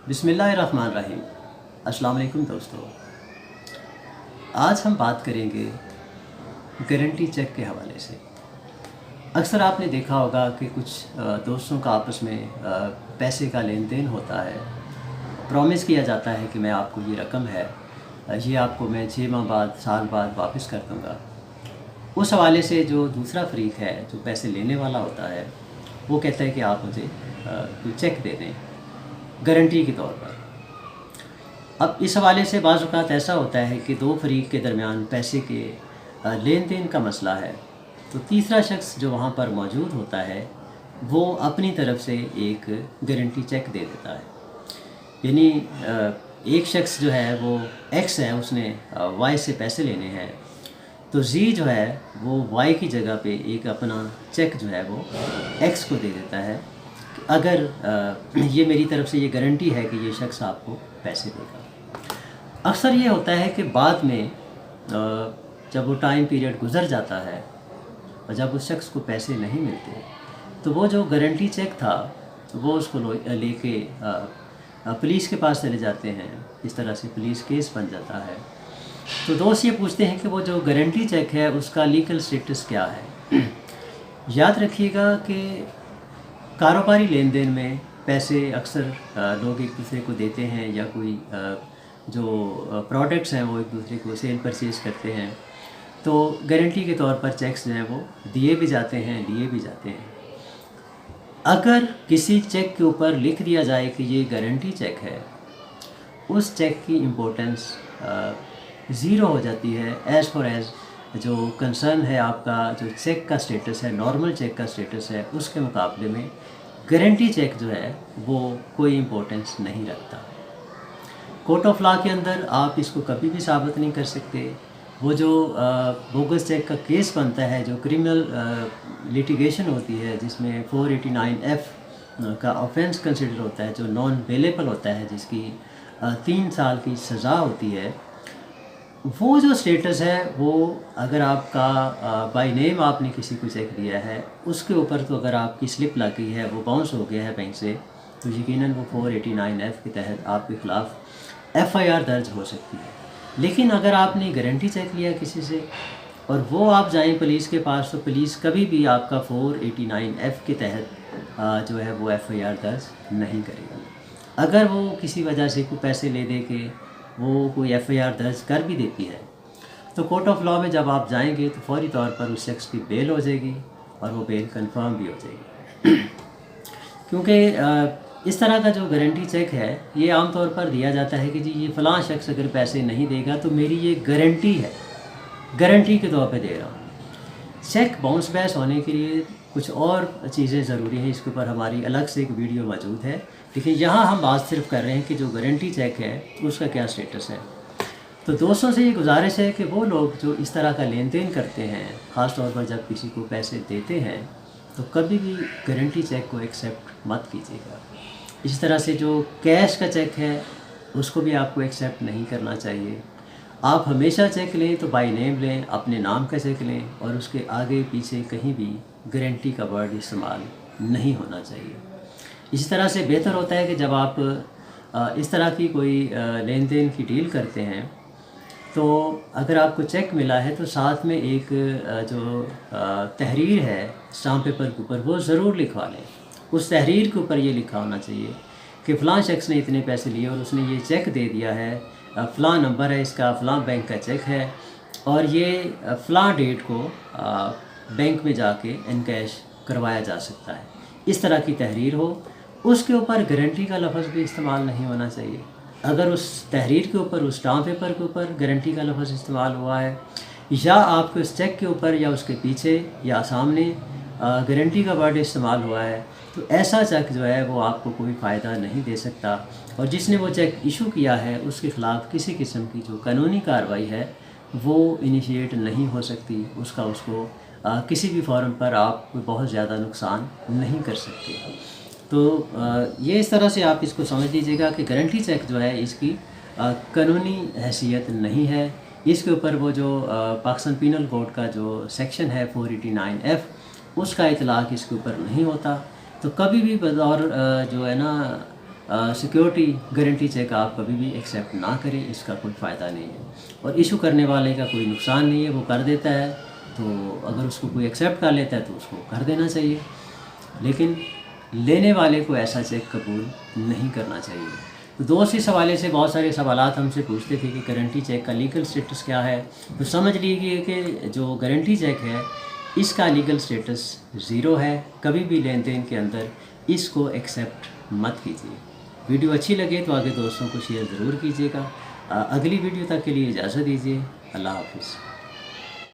बिस्मिल्लाहिर्रहमानिर्रहीम। अस्सलाम वालेकुम दोस्तों। आज हम बात करेंगे गारंटी चेक के हवाले से। अक्सर आपने देखा होगा कि कुछ दोस्तों का आपस में पैसे का लेन देन होता है। प्रॉमिस किया जाता है कि मैं आपको ये रकम है, ये आपको मैं 6 माह बाद, साल बाद वापस कर दूँगा। उस हवाले से जो दूसरा फ़रीक है, जो पैसे लेने वाला होता है, वो कहता है कि आप मुझे कोई चेक दे दें गारंटी के तौर पर। अब इस हवाले से बाज़ औक़ात ऐसा होता है कि दो फरीक के दरमियान पैसे के लेन देन का मसला है, तो तीसरा शख्स जो वहाँ पर मौजूद होता है वो अपनी तरफ से एक गारंटी चेक दे देता है। यानी एक शख्स जो है वो एक्स है, उसने वाई से पैसे लेने हैं, तो जी जो है वो वाई की जगह पे एक अपना चेक जो है वो एक्स को दे देता है कि अगर ये मेरी तरफ से ये गारंटी है कि ये शख्स आपको पैसे देगा। अक्सर ये होता है कि बाद में जब वो टाइम पीरियड गुज़र जाता है और जब उस शख्स को पैसे नहीं मिलते, तो वो जो गारंटी चेक था वो उसको लेके पुलिस के पास चले जाते हैं। इस तरह से पुलिस केस बन जाता है। तो दोस्त ये पूछते हैं कि वो जो गारंटी चेक है उसका लीगल स्टेटस क्या है। याद रखिएगा कि कारोबारी लेन देन में पैसे अक्सर लोग एक दूसरे को देते हैं, या कोई जो प्रोडक्ट्स हैं वो एक दूसरे को सेल परचेज़ करते हैं, तो गारंटी के तौर पर चेक्स जो हैं वो दिए भी जाते हैं, लिए भी जाते हैं। अगर किसी चेक के ऊपर लिख दिया जाए कि ये गारंटी चेक है, उस चेक की इम्पोर्टेंस ज़ीरो हो जाती है एज़ फॉर एज़ जो कंसर्न है आपका जो चेक का स्टेटस है, नॉर्मल चेक का स्टेटस है, उसके मुकाबले में गारंटी चेक जो है वो कोई इम्पोर्टेंस नहीं रखता। कोर्ट ऑफ लॉ के अंदर आप इसको कभी भी साबित नहीं कर सकते। वो जो बोगस चेक का केस बनता है, जो क्रिमिनल लिटिगेशन होती है, जिसमें 489F का ऑफेंस कंसिडर होता है, जो नॉन बेलेबल होता है, जिसकी 3 साल की सज़ा होती है, वो जो स्टेटस है वो अगर आपका बाय नेम आपने किसी को चेक दिया है, उसके ऊपर तो अगर आपकी स्लिप लग गई है, वो बाउंस हो गया है बैंक से, तो यकीनन वो 489F के तहत आपके ख़िलाफ़ FIR दर्ज हो सकती है। लेकिन अगर आपने गारंटी चेक लिया किसी से और वो आप जाएं पुलिस के पास, तो पुलिस कभी भी आपका 489F के तहत जो है वो FIR दर्ज नहीं करेगी। अगर वो किसी वजह से कोई पैसे ले दे के वो कोई FIR दर्ज कर भी देती है, तो कोर्ट ऑफ लॉ में जब आप जाएंगे तो फौरी तौर पर उस शख्स की बेल हो जाएगी और वो बेल कंफर्म भी हो जाएगी। क्योंकि इस तरह का जो गारंटी चेक है ये आम तौर पर दिया जाता है कि जी ये फ़लाँ शख्स अगर पैसे नहीं देगा तो मेरी ये गारंटी है, गारंटी के तौर पे दे रहा हूँ। चेक बाउंस बैस होने के लिए कुछ और चीज़ें ज़रूरी हैं, इसके ऊपर हमारी अलग से एक वीडियो मौजूद है। लेकिन यहाँ हम बात सिर्फ कर रहे हैं कि जो गारंटी चेक है उसका क्या स्टेटस है। तो दोस्तों से ये गुजारिश है कि वो लोग जो इस तरह का लेन देन करते हैं, ख़ास तौर पर जब किसी को पैसे देते हैं, तो कभी भी गारंटी चेक को एक्सेप्ट मत कीजिएगा। इसी तरह से जो कैश का चेक है उसको भी आपको एक्सेप्ट नहीं करना चाहिए। आप हमेशा चेक लें तो बाय नेम लें, अपने नाम का चेक लें, और उसके आगे पीछे कहीं भी गारंटी का वर्ड इस्तेमाल नहीं होना चाहिए। इसी तरह से बेहतर होता है कि जब आप इस तरह की कोई लेन देन की डील करते हैं, तो अगर आपको चेक मिला है तो साथ में एक जो तहरीर है स्टाम्प पेपर के ऊपर, वो ज़रूर लिखवा लें। उस तहरीर के ऊपर ये लिखा होना चाहिए कि फ़लाँ शख्स ने इतने पैसे लिए और उसने ये चेक दे दिया है, फ़लाँ नंबर है इसका, फ़लाँ बैंक का चेक है, और ये फ़लाँ डेट को बैंक में जाके इनकैश करवाया जा सकता है। इस तरह की तहरीर हो, उसके ऊपर गारंटी का लफ्ज़ भी इस्तेमाल नहीं होना चाहिए। अगर उस तहरीर के ऊपर, उस स्टाम्प पेपर के ऊपर गारंटी का लफ्ज़ इस्तेमाल हुआ है, या आपके उस चेक के ऊपर या उसके पीछे या सामने गारंटी का वर्ड इस्तेमाल हुआ है, तो ऐसा चेक जो है वो आपको कोई फ़ायदा नहीं दे सकता, और जिसने वो चेक इशू किया है उसके ख़िलाफ़ किसी किस्म की जो कानूनी कार्रवाई है वो इनिशिएट नहीं हो सकती। उसको किसी भी फॉर्म पर आप कोई बहुत ज़्यादा नुकसान नहीं कर सकते। तो ये इस तरह से आप इसको समझ लीजिएगा कि गारंटी चेक जो है इसकी कानूनी हैसियत नहीं है। इसके ऊपर वो जो पाकिस्तान पीनल कोड का जो सेक्शन है 489F, उसका इतलाक़ इसके ऊपर नहीं होता। तो कभी भी बतौर जो है ना सिक्योरिटी गारंटी चेक आप कभी भी एक्सेप्ट ना करें, इसका कोई फ़ायदा नहीं है और इशू करने वाले का कोई नुकसान नहीं है। वो कर देता है तो अगर उसको कोई एक्सेप्ट कर लेता है तो उसको कर देना चाहिए, लेकिन लेने वाले को ऐसा चेक कबूल नहीं करना चाहिए। तो दोस्त इस हवाले से बहुत सारे सवालात हमसे पूछते थे कि गारंटी चेक का लीगल स्टेटस क्या है। तो समझ लीजिए कि जो गारंटी चेक है इसका लीगल स्टेटस ज़ीरो है। कभी भी लेन देन के अंदर इसको एक्सेप्ट मत कीजिए। वीडियो अच्छी लगे तो आगे दोस्तों को शेयर ज़रूर कीजिएगा। अगली वीडियो तक के लिए इजाज़त दीजिए। अल्लाह हाफ़िज़।